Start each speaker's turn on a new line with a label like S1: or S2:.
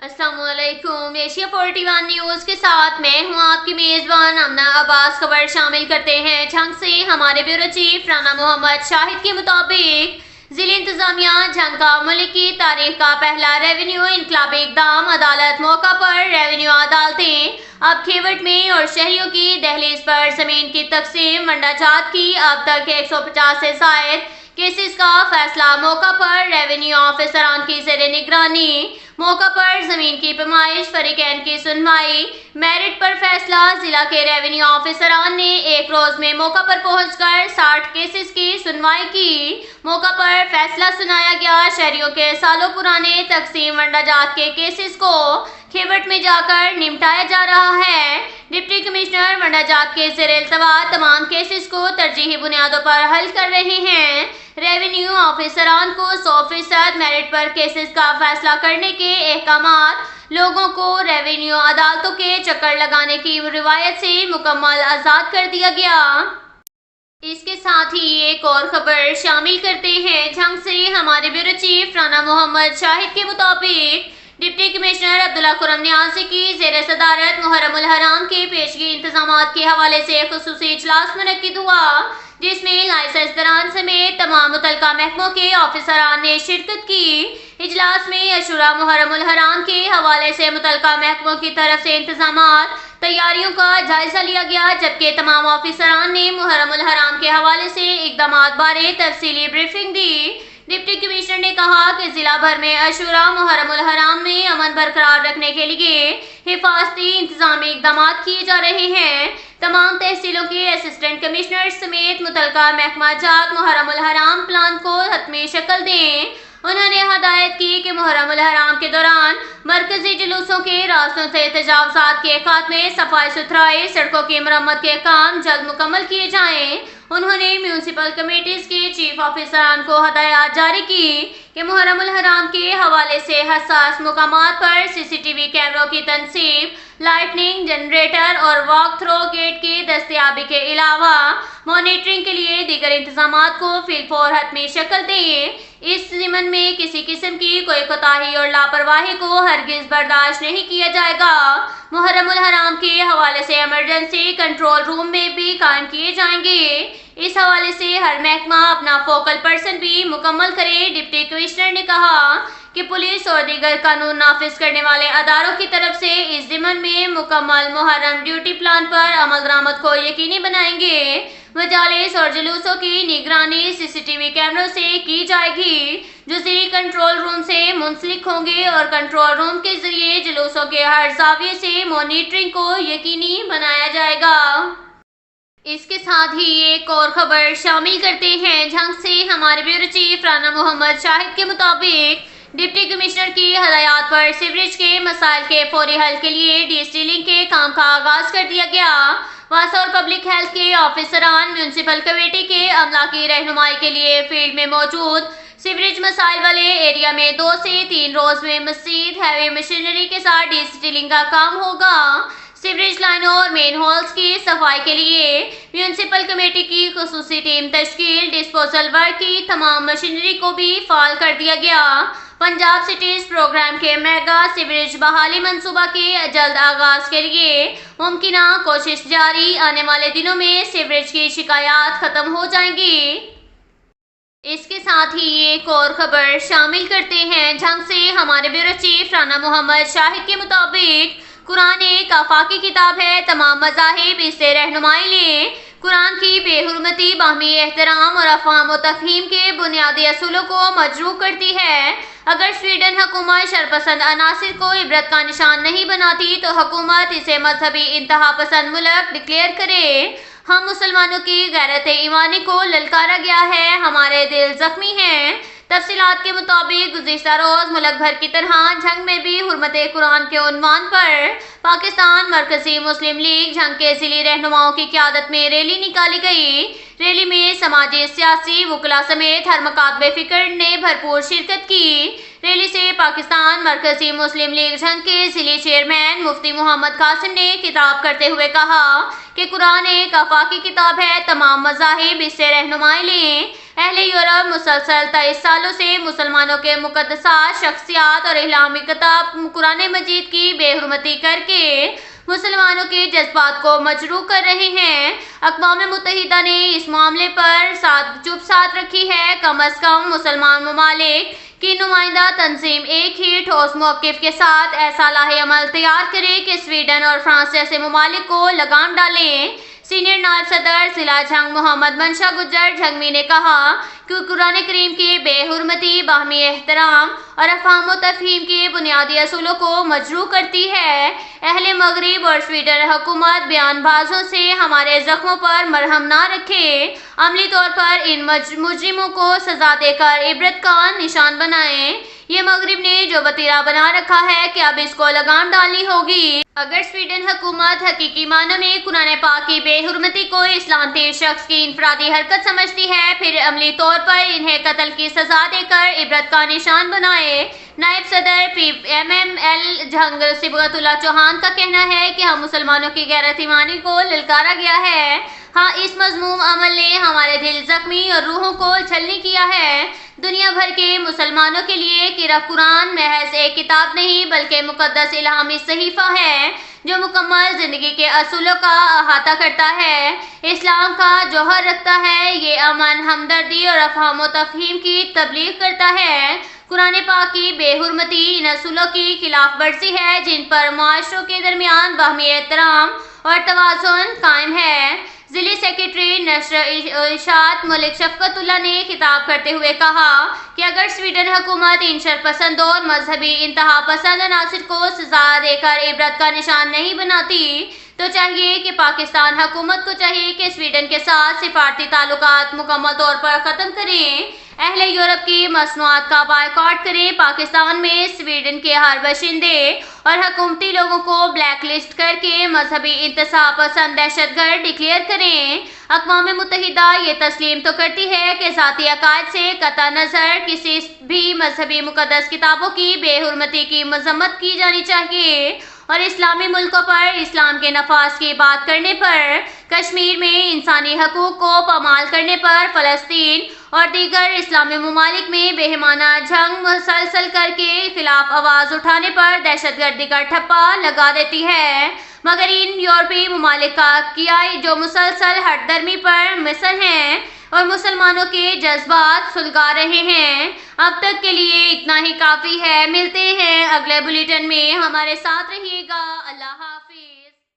S1: अस्सलाम वालेकुम। Asia 41 news के साथ मैं हूं आपकी मेज़बान अमना अब्बास। खबर शामिल करते हैं झंग से। हमारे ब्यूरो चीफ राना मोहम्मद शाहिद के मुताबिक जिला इंतजामिया झंग का मुल्क की तारीख का पहला रेवेन्यू इनकलाबी इकदाम। अदालत मौका पर रेवेन्यू अदालतें अब खेवट में और शहरियों की दहलीज पर जमीन की तकसीम वंडाजात की। अब तक 150 से जायद केसेस का फैसला मौका पर रेवेन्यू ऑफिसरान की ज़ेरे निगरानी। मौका पर जमीन की पैमाइश, फरीकैन की सुनवाई, मेरिट पर फैसला। जिला के रेवेन्यू ऑफिसरान ने एक रोज में मौका पर पहुंचकर 60 केसेस की सुनवाई की। मौका पर फैसला सुनाया गया। शहरियों के सालों पुराने तकसीम वंडाजात के केसेस को खेवट में जाकर निपटाया जा रहा है। डिप्टी कमिश्नर वंडाजात के ज़ेरे इल्तवा तमाम केसेस को तरजीही बुनियादों पर हल कर रहे हैं। रेवेन्यू ऑफिसरान को 100% मेरिट पर केसेस का फैसला करने के अहकामात। लोगों को रेवेन्यू अदालतों के चक्कर लगाने की रिवायत से मुकम्मल आज़ाद कर दिया गया। इसके साथ ही एक और खबर शामिल करते हैं झंग से। हमारे ब्यूरो चीफ राना मोहम्मद शाहिद के मुताबिक डिप्टी कमिश्नर अब्दुल्ला खुर्रम नियाज़ी की ज़ेर सदारत मुहर्रमुल हराम के पेशगी इंतजामात के हवाले से खुसूसी इजलास मुनक्किद हुआ, जिसमें लाइसेंस दरान समेत तमाम मुतल्लिका महकमों के ऑफिसरान ने शिरकत की। इजलास में अशूरा मुहर्रमुल हराम के हवाले से मुतल्लिका महकमों की तरफ से इंतजामात तैयारियों का जायजा लिया गया, जबकि तमाम ऑफिसरान ने मुहर्रमुल हराम के हवाले से इक़दामात बारे तफसीली ब्रीफिंग दी। डिप्टी कमिश्नर ने कहा कि जिला भर में अशूरा मुहर्रमुल हराम में अमन बरकरार रखने के लिए हिफाजती इंतजामी इक़दामात किए जा रहे हैं। तमाम तहसीलों के असिस्टेंट कमिश्नर समेत मुतल्लिका महकमा जात मुहर्रमुल हराम प्लान को हतमी शक्ल दें। उन्होंने हदायत की कि मुहर्रमुल हराम के दौरान मरकजी जुलूसों के रास्तों से तजावुज़ात के खात्मे, सफाई सुथराई, सड़कों की मरम्मत के काम जल्द मुकम्मल किए जाएं। उन्होंने म्यूनसिपल कमेटीज के चीफ ऑफिसरान को हदायत जारी की कि मुहर्रमुल हराम के हवाले से हसास मुकामात पर सीसीटीवी कैमरों की तनसीब, लाइटनिंग, जनरेटर और वॉक थ्रो गेट की दस्तयाबी के अलावा मॉनिटरिंग के लिए दीगर इंतजामात को फिलफौर हतमी शक्ल दें। इस ज़िमन में किसी किस्म की कोई कोताही और लापरवाही को हरगिज बर्दाश्त नहीं किया जाएगा। मुहर्रमुल हराम के हवाले से इमरजेंसी कंट्रोल रूम में भी कायम किए जाएंगे। इस हवाले से हर महकमा अपना फोकल पर्सन भी मुकम्मल करे। डिप्टी कमिश्नर ने कहा कि पुलिस और दीगर कानून नाफिज करने वाले अदारों की तरफ से इस ज़िमन में मुकम्मल मुहर्रम ड्यूटी प्लान पर अमल दरामद को यकीनी बनाएंगे। मजालिस और जुलूसों की निगरानी सीसीटीवी कैमरों से की जाएगी, जो ज़िली कंट्रोल रूम से मुंसलिक होंगे और कंट्रोल रूम के जरिए जुलूसों के हर जाविये से मॉनिटरिंग को यकीनी बनाया जाएगा। इसके साथ ही एक और खबर शामिल करते हैं झंग से। हमारे ब्यूरो चीफ राना मोहम्मद शाहिद के मुताबिक डिप्टी कमिश्नर की हदायत पर सीवरेज के मसाइल के फौरी हल के लिए डीस्टिलिंग के काम का आगाज कर दिया गया। वासा और पब्लिक हेल्थ के ऑफिसरान म्यूनसिपल कमेटी के अमला की रहनुमाई के लिए फील्ड में मौजूद सीवरेज मसाइल वाले एरिया में 2 से 3 रोज में मजीद हैवी मशीनरी के साथ डीस्टिलिंग का काम होगा। सीवरेज लाइनों और मेन होल्स की सफाई के लिए म्यूनसिपल कमेटी की खुसूसी टीम तश्कील, डिस्पोजल वर्क की तमाम मशीनरी को भी फाल कर दिया गया। पंजाब सिटीज प्रोग्राम के मेगा सीवरेज बहाली मंसूबा के जल्द आगाज के लिए मुमकिना कोशिश जारी। आने वाले दिनों में सीवरेज की शिकायत खत्म हो जाएंगी। इसके साथ ही एक और खबर शामिल करते हैं झंग से। हमारे ब्यूरो चीफ राना मोहम्मद शाहिद के मुताबिक कुरान एक आफाकी किताब है, तमाम मज़ाहिब इससे रहनुमाई लें। कुरान की बेहुरमती बाहमी एहतराम और अफ़हाम व तफ़हीम के बुनियादी असूलों को मजरूह करती है। अगर स्वीडन हुकूमत शरपसंद अनासिर को इबरत का निशान नहीं बनाती तो हुकूमत इसे मजहबी इंतहा पसंद मुल्क डिक्लेयर करे। हम मुसलमानों की गैरत ईमानी को ललकारा गया है, हमारे दिल जख्मी हैं। तफसीलात के मुताबिक गुज़िश्ता रोज़ मुल्क भर की तरह झंग में भी हुर्मत कुरान के उन्वान पर पाकिस्तान मरकजी मुस्लिम लीग झंग के ज़िली रहनुमाओं की क़यादत में रैली निकाली गई। रैली में समाजी, सियासी वकला समेत हर मकातबे फ़िक्र ने भरपूर शिरकत की। रैली से पाकिस्तान मरकजी मुस्लिम लीग झंग के ज़िली चेयरमैन मुफ्ती मोहम्मद कासिम ने खिताब करते हुए कहा कि कुरान एक आफाकी किताब है, तमाम मज़ाहिब इससे रहनुमाई लें। اہل یورپ مسلسل 23 سالوں سے مسلمانوں کے مقدسات، شخصیات اور اسلامی کتاب قرآن مجید کی بے حرمتی کر کے مسلمانوں کے جذبات کو مجروح کر رہے ہیں۔ اقوام متحدہ نے اس معاملے پر چپ ساتھ رکھی ہے۔ کم از کم مسلمان ممالک کی نمائندہ تنظیم ایک ہی ٹھوس موقف کے ساتھ ایسا لاہ عمل تیار کرے کہ سویڈن اور فرانس جیسے ممالک کو لگام ڈالیں۔ سینئر نائب صدر ضلع جھنگ محمد منشا گجر جھنگوی نے کہا کہ قرآن کریم کی بے حرمتی باہمی احترام اور افہام و تفہیم کے بنیادی اصولوں کو مجروح کرتی ہے۔ اہل مغرب اور سویڈن حکومت بیان بازوں سے ہمارے زخموں پر مرہم نہ رکھے، عملی طور پر ان مجرموں کو سزا دے کر عبرت کا نشان بنائیں۔ یہ مغرب نے جو وتیرہ بنا رکھا ہے کہ اب اس کو لگام ڈالنی ہوگی۔ اگر سویڈن حکومت حقیقی معنوں میں قرآن پاک کی بے حرمتی کو اس لعنتی شخص کی انفرادی حرکت سمجھتی ہے، پھر عملی طور پر انہیں قتل کی سزا دے کر عبرت کا نشان بنائے۔ نائب صدر PMML جھنگ صبغت اللہ چوہان کا کہنا ہے کہ ہم مسلمانوں کی غیرت ایمانی کو للکارا گیا ہے۔ ہاں، اس مذموم عمل نے ہمارے دل زخمی اور روحوں کو چھلنی کیا ہے۔ دنیا بھر کے مسلمانوں کے لیے قرآن محض ایک کتاب نہیں بلکہ مقدس الہامی صحیفہ ہے جو مکمل زندگی کے اصولوں کا احاطہ کرتا ہے، اسلام کا جوہر رکھتا ہے۔ یہ امن، ہمدردی اور افہام و تفہیم کی تبلیغ کرتا ہے۔ قرآن پاک کی بے حرمتی ان اصولوں کی خلاف ورزی ہے جن پر معاشروں کے درمیان باہمی احترام اور توازن قائم ہے۔ ضلعی سیکریٹری نشر و اشاعت ملک شفقت اللہ نے خطاب کرتے ہوئے کہا کہ اگر سویڈن حکومت ان شرپسندوں اور مذہبی انتہا پسند عناصر کو سزا دے کر عبرت کا نشان نہیں بناتی تو چاہیے کہ پاکستان حکومت کو چاہیے کہ سویڈن کے ساتھ سفارتی تعلقات مکمل طور پر ختم کریں، اہل یورپ کی مصنوعات کا بائیکاٹ کریں، پاکستان میں سویڈن کے ہر باشندے اور حکومتی لوگوں کو بلیک لسٹ کر کے مذہبی انتہا پسند دہشت گرد ڈکلیئر کریں۔ اقوام متحدہ یہ تسلیم تو کرتی ہے کہ ذاتی عقائد سے قطع نظر کسی بھی مذہبی مقدس کتابوں کی بے حرمتی کی مذمت کی جانی چاہیے، اور اسلامی ملکوں پر اسلام کے نفاذ کی بات کرنے پر، کشمیر میں انسانی حقوق کو پامال کرنے پر، فلسطین اور دیگر اسلامی ممالک میں بہیمانہ جنگ مسلسل کر کے خلاف آواز اٹھانے پر دہشت گردی کا ٹھپا لگا دیتی ہے۔ مگر ان یورپی ممالک کا کیا جو مسلسل ہٹ درمی پر مصر ہیں اور مسلمانوں کے جذبات سلگا رہے ہیں۔ اب تک کے لیے اتنا ہی کافی ہے۔ ملتے ہیں اگلے بلیٹن میں، ہمارے ساتھ رہیے گا۔ اللہ حافظ۔